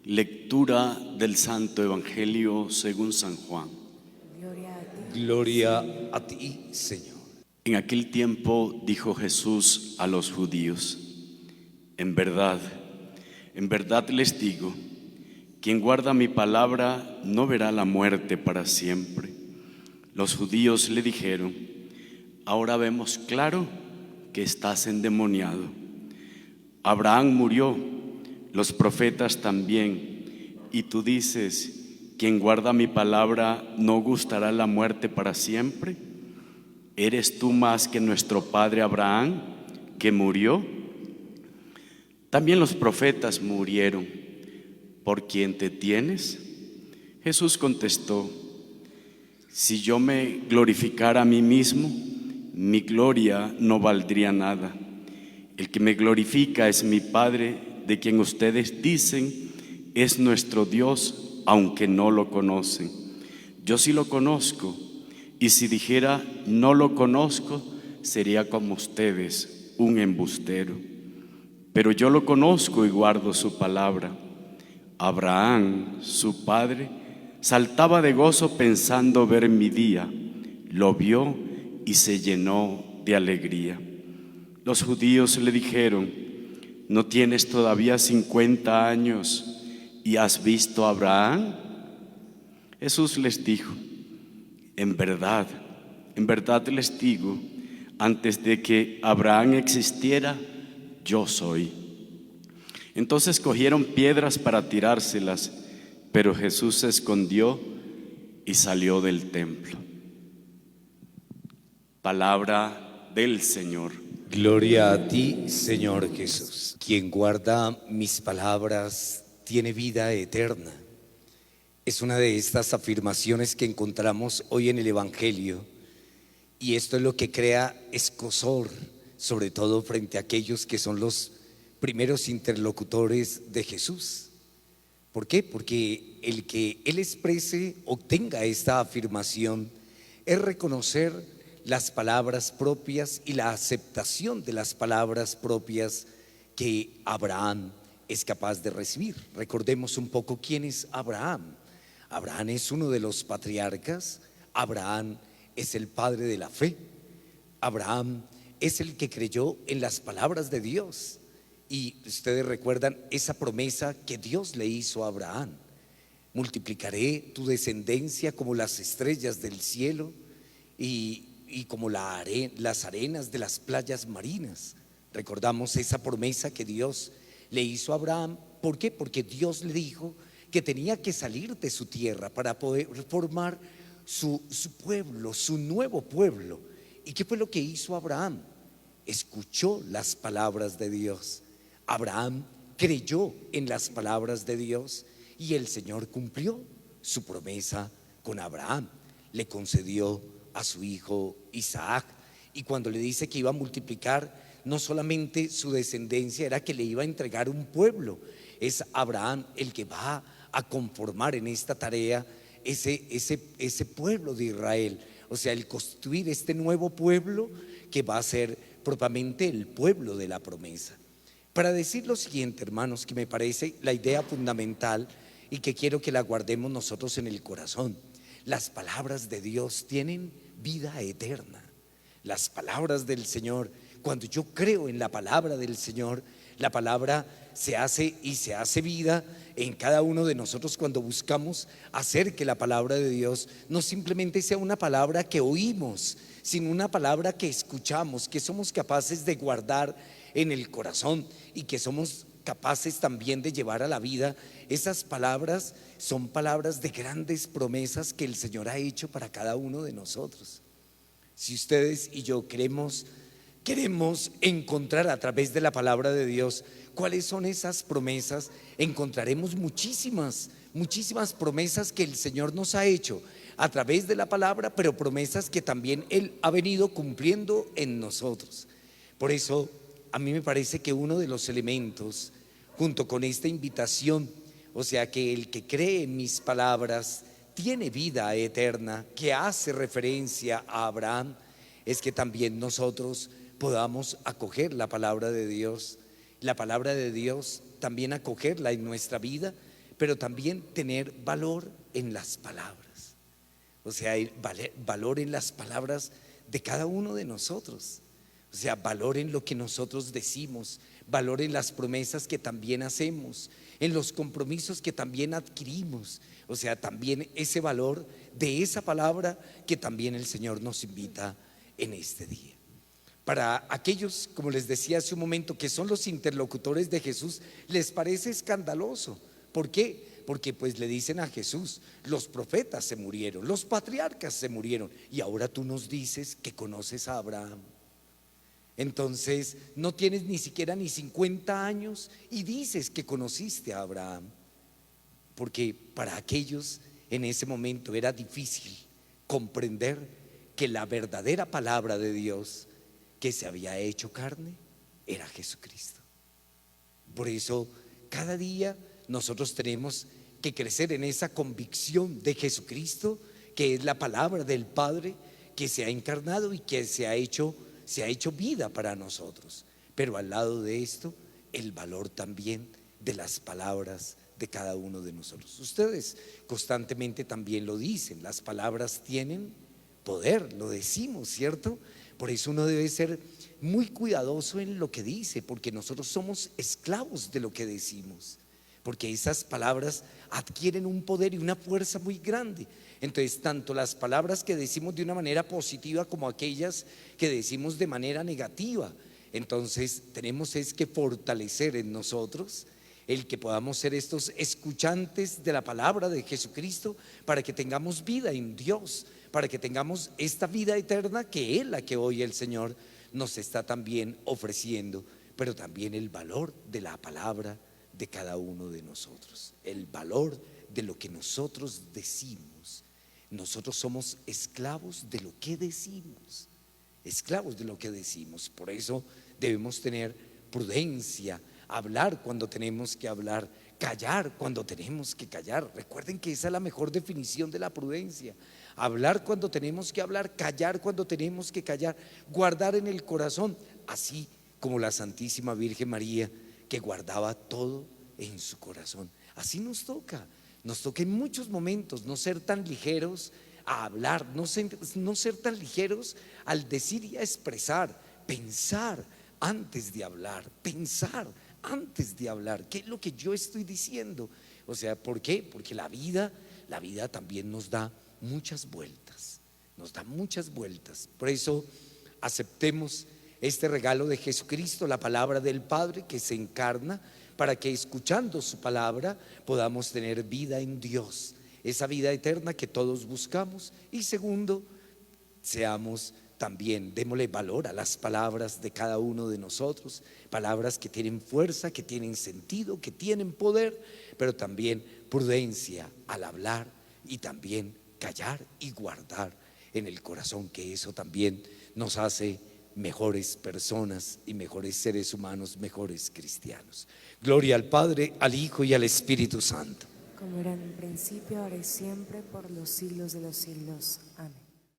Lectura del Santo Evangelio según San Juan. Gloria a ti, Señor. En aquel tiempo dijo Jesús a los judíos: en verdad les digo, quien guarda mi palabra no verá la muerte para siempre. Los judíos le dijeron: ahora vemos claro que estás endemoniado. Abraham murió, los profetas también, y tú dices: quien guarda mi palabra no gustará la muerte para siempre. ¿Eres tú más que nuestro padre Abraham, que murió? También los profetas murieron. ¿Por quién te tienes? Jesús contestó: si yo me glorificara a mí mismo, mi gloria no valdría nada. El que me glorifica es mi Padre, de quien ustedes dicen es nuestro Dios, aunque no lo conocen. Yo sí lo conozco, y si dijera no lo conozco, sería como ustedes, un embustero. Pero yo lo conozco y guardo su palabra. Abraham, su padre, saltaba de gozo pensando ver mi día. Lo vio y se llenó de alegría. Los judíos le dijeron: ¿no tienes todavía 50 años y has visto a Abraham? Jesús les dijo: en verdad les digo, antes de que Abraham existiera, yo soy. Entonces cogieron piedras para tirárselas, pero Jesús se escondió y salió del templo. Palabra del Señor. Gloria a ti, Señor Jesús. Quien guarda mis palabras tiene vida eterna. Es una de estas afirmaciones que encontramos hoy en el Evangelio, y esto es lo que crea escozor, sobre todo frente a aquellos que son los primeros interlocutores de Jesús. ¿Por qué? Porque el que Él exprese o tenga esta afirmación es reconocer las palabras propias y la aceptación de las palabras propias que Abraham es capaz de recibir. Recordemos un poco quién es Abraham. Abraham es uno de los patriarcas. Abraham es el padre de la fe. Abraham es el que creyó en las palabras de Dios. Y ustedes recuerdan esa promesa que Dios le hizo a Abraham: multiplicaré tu descendencia como las estrellas del cielo y como las arenas de las playas marinas. Recordamos esa promesa que Dios le hizo a Abraham. ¿Por qué? Porque Dios le dijo que tenía que salir de su tierra para poder formar su pueblo, su nuevo pueblo. ¿Y qué fue lo que hizo Abraham? Escuchó las palabras de Dios. Abraham creyó en las palabras de Dios, y el Señor cumplió su promesa con Abraham. Le concedió a su hijo Isaac, y cuando le dice que iba a multiplicar, no solamente su descendencia, era que le iba a entregar un pueblo. Es Abraham el que va a conformar en esta tarea ese pueblo de Israel, o sea, el construir este nuevo pueblo que va a ser propiamente el pueblo de la promesa. Para decir lo siguiente, hermanos, que me parece la idea fundamental y que quiero que la guardemos nosotros en el corazón: las palabras de Dios tienen vida eterna. Las palabras del Señor, cuando yo creo en la palabra del Señor, la palabra se hace vida en cada uno de nosotros cuando buscamos hacer que la palabra de Dios no simplemente sea una palabra que oímos, sino una palabra que escuchamos, que somos capaces de guardar en el corazón y que somos capaces también de llevar a la vida. Esas palabras son palabras de grandes promesas que el Señor ha hecho para cada uno de nosotros. Si ustedes y yo queremos encontrar a través de la palabra de Dios cuáles son esas promesas, encontraremos muchísimas promesas que el Señor nos ha hecho a través de la palabra, pero promesas que también Él ha venido cumpliendo en nosotros. Por eso a mí me parece que uno de los elementos, junto con esta invitación, o sea, que el que cree en mis palabras tiene vida eterna, que hace referencia a Abraham, es que también nosotros podamos acoger la palabra de Dios. La palabra de Dios también acogerla en nuestra vida, pero también tener valor en las palabras. O sea, hay valor en las palabras de cada uno de nosotros. O sea, valor en lo que nosotros decimos, valor en las promesas que también hacemos, en los compromisos que también adquirimos. O sea, también ese valor de esa palabra que también el Señor nos invita en este día. Para aquellos, como les decía hace un momento, que son los interlocutores de Jesús, les parece escandaloso. ¿Por qué? Porque pues le dicen a Jesús: los profetas se murieron, los patriarcas se murieron, y ahora tú nos dices que conoces a Abraham. Entonces no tienes ni siquiera ni 50 años y dices que conociste a Abraham. Porque para aquellos en ese momento era difícil comprender que la verdadera palabra de Dios que se había hecho carne era Jesucristo. Por eso cada día nosotros tenemos que crecer en esa convicción de Jesucristo, que es la palabra del Padre que se ha encarnado y que se ha hecho vida para nosotros. Pero al lado de esto, el valor también de las palabras de cada uno de nosotros. Ustedes constantemente también lo dicen: las palabras tienen poder, lo decimos, ¿cierto? Por eso uno debe ser muy cuidadoso en lo que dice, porque nosotros somos esclavos de lo que decimos, porque esas palabras adquieren un poder y una fuerza muy grande. Entonces, tanto las palabras que decimos de una manera positiva como aquellas que decimos de manera negativa, entonces tenemos que fortalecer en nosotros el que podamos ser estos escuchantes de la palabra de Jesucristo, para que tengamos vida en Dios, para que tengamos esta vida eterna que es la que hoy el Señor nos está también ofreciendo, pero también el valor de la palabra de cada uno de nosotros, el valor de lo que nosotros decimos. Nosotros somos esclavos de lo que decimos, esclavos de lo que decimos. Por eso debemos tener prudencia, hablar cuando tenemos que hablar, callar cuando tenemos que callar. Recuerden que esa es la mejor definición de la prudencia: hablar cuando tenemos que hablar, callar cuando tenemos que callar, guardar en el corazón, así como la Santísima Virgen María, que guardaba todo en su corazón. Así nos toca en muchos momentos no ser tan ligeros a hablar, no ser tan ligeros al decir y a expresar, pensar antes de hablar, pensar antes de hablar. ¿Qué es lo que yo estoy diciendo? O sea, ¿por qué? Porque la vida también nos da muchas vueltas, Por eso aceptemos este regalo de Jesucristo, la palabra del Padre que se encarna, para que escuchando su palabra podamos tener vida en Dios, esa vida eterna que todos buscamos. Y segundo, démosle valor a las palabras de cada uno de nosotros, palabras que tienen fuerza, que tienen sentido, que tienen poder, pero también prudencia al hablar, y también callar y guardar en el corazón, que eso también nos hace mejores personas y mejores seres humanos, mejores cristianos. Gloria al Padre, al Hijo y al Espíritu Santo. Como era en el principio, ahora y siempre, por los siglos de los siglos. Amén.